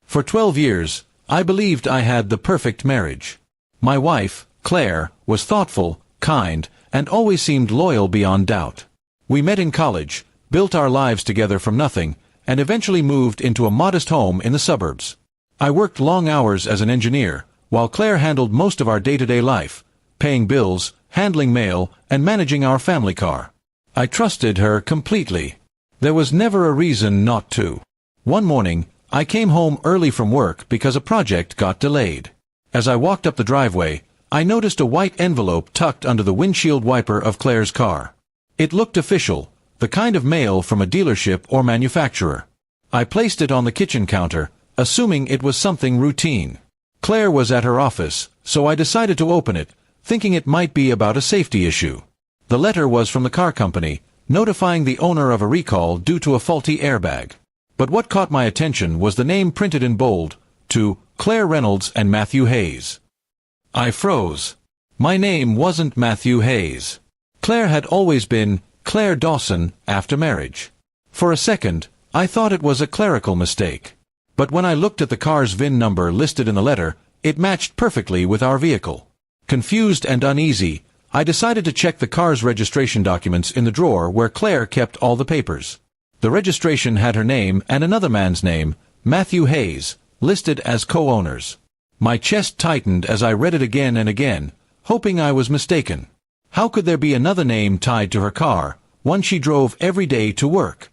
For 12 years, I believed I had the perfect marriage. My wife, Claire, was thoughtful, kind, and always seemed loyal beyond doubt. We met in college, built our lives together from nothing, and eventually moved into a modest home in the suburbs. I worked long hours as an engineer, while Claire handled most of our day-to-day life, paying bills, handling mail, and managing our family car. I trusted her completely. There was never a reason not to. One morning, I came home early from work because a project got delayed. As I walked up the driveway, I noticed a white envelope tucked under the windshield wiper of Claire's car. It looked official, the kind of mail from a dealership or manufacturer. I placed it on the kitchen counter, assuming it was something routine. Claire was at her office, so I decided to open it, thinking it might be about a safety issue. The letter was from the car company, notifying the owner of a recall due to a faulty airbag. But what caught my attention was the name printed in bold, to Claire Reynolds and Matthew Hayes. I froze. My name wasn't Matthew Hayes. Claire had always been Claire Dawson after marriage. For a second, I thought it was a clerical mistake. But when I looked at the car's VIN number listed in the letter, it matched perfectly with our vehicle. Confused and uneasy, I decided to check the car's registration documents in the drawer where Claire kept all the papers. The registration had her name and another man's name, Matthew Hayes, listed as co-owners. My chest tightened as I read it again and again, hoping I was mistaken. How could there be another name tied to her car, one she drove every day to work?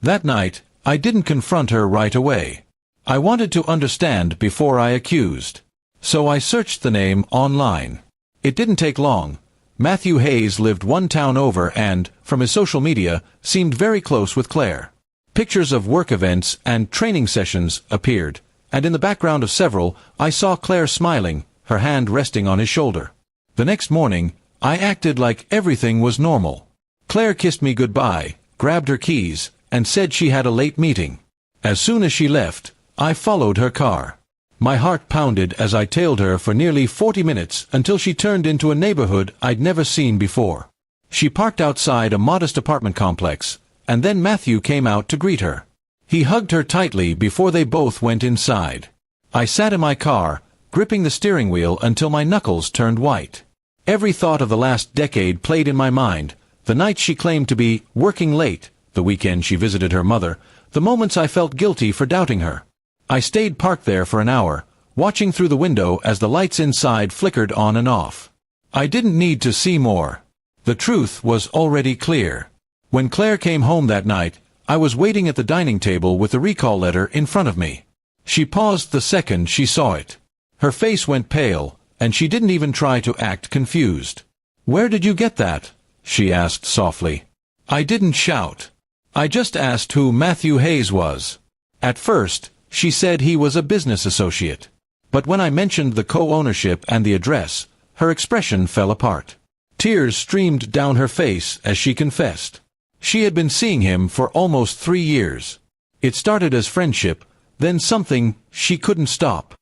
That night, I didn't confront her right away. I wanted to understand before I accused. So I searched the name online. It didn't take long. Matthew Hayes lived one town over and, from his social media, seemed very close with Claire. Pictures of work events and training sessions appeared, and in the background of several, I saw Claire smiling, her hand resting on his shoulder. The next morning, I acted like everything was normal. Claire kissed me goodbye, grabbed her keys, and said she had a late meeting. As soon as she left, I followed her car. My heart pounded as I tailed her for nearly 40 minutes until she turned into a neighborhood I'd never seen before. She parked outside a modest apartment complex, and then Matthew came out to greet her. He hugged her tightly before they both went inside. I sat in my car, gripping the steering wheel until my knuckles turned white. Every thought of the last decade played in my mind, the nights she claimed to be working late, the weekend she visited her mother, the moments I felt guilty for doubting her. I stayed parked there for an hour, watching through the window as the lights inside flickered on and off. I didn't need to see more. The truth was already clear. When Claire came home that night, I was waiting at the dining table with the recall letter in front of me. She paused the second she saw it. Her face went pale, and she didn't even try to act confused. "Where did you get that?" she asked softly. I didn't shout. I just asked who Matthew Hayes was. At first, she said he was a business associate. But when I mentioned the co-ownership and the address, her expression fell apart. Tears streamed down her face as she confessed. She had been seeing him for almost 3 years. It started as friendship, then something she couldn't stop.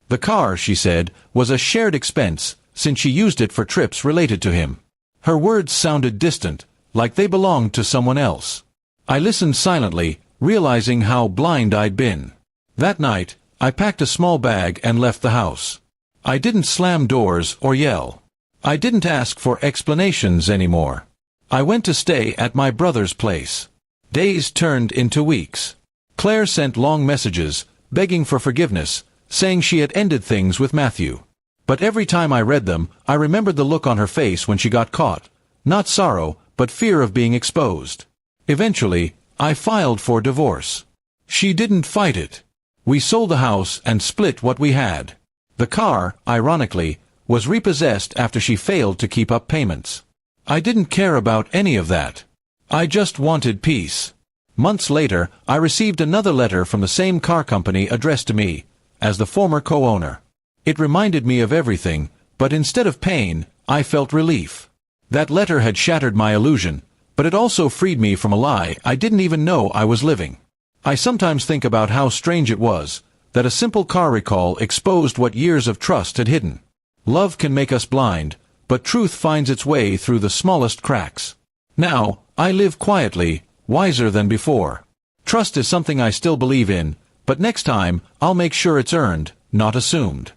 The car, she said, was a shared expense, since she used it for trips related to him. Her words sounded distant, like they belonged to someone else. I listened silently, realizing how blind I'd been. That night, I packed a small bag and left the house. I didn't slam doors or yell. I didn't ask for explanations anymore. I went to stay at my brother's place. Days turned into weeks. Claire sent long messages, begging for forgiveness, saying she had ended things with Matthew. But every time I read them, I remembered the look on her face when she got caught. Not sorrow, but fear of being exposed. Eventually, I filed for divorce. She didn't fight it. We sold the house and split what we had. The car, ironically, was repossessed after she failed to keep up payments. I didn't care about any of that. I just wanted peace. Months later, I received another letter from the same car company addressed to me, as the former co-owner. It reminded me of everything, but instead of pain, I felt relief. That letter had shattered my illusion, but it also freed me from a lie I didn't even know I was living. I sometimes think about how strange it was, that a simple car recall exposed what years of trust had hidden. Love can make us blind, but truth finds its way through the smallest cracks. Now, I live quietly, wiser than before. Trust is something I still believe in, But next time, I'll make sure it's earned, not assumed.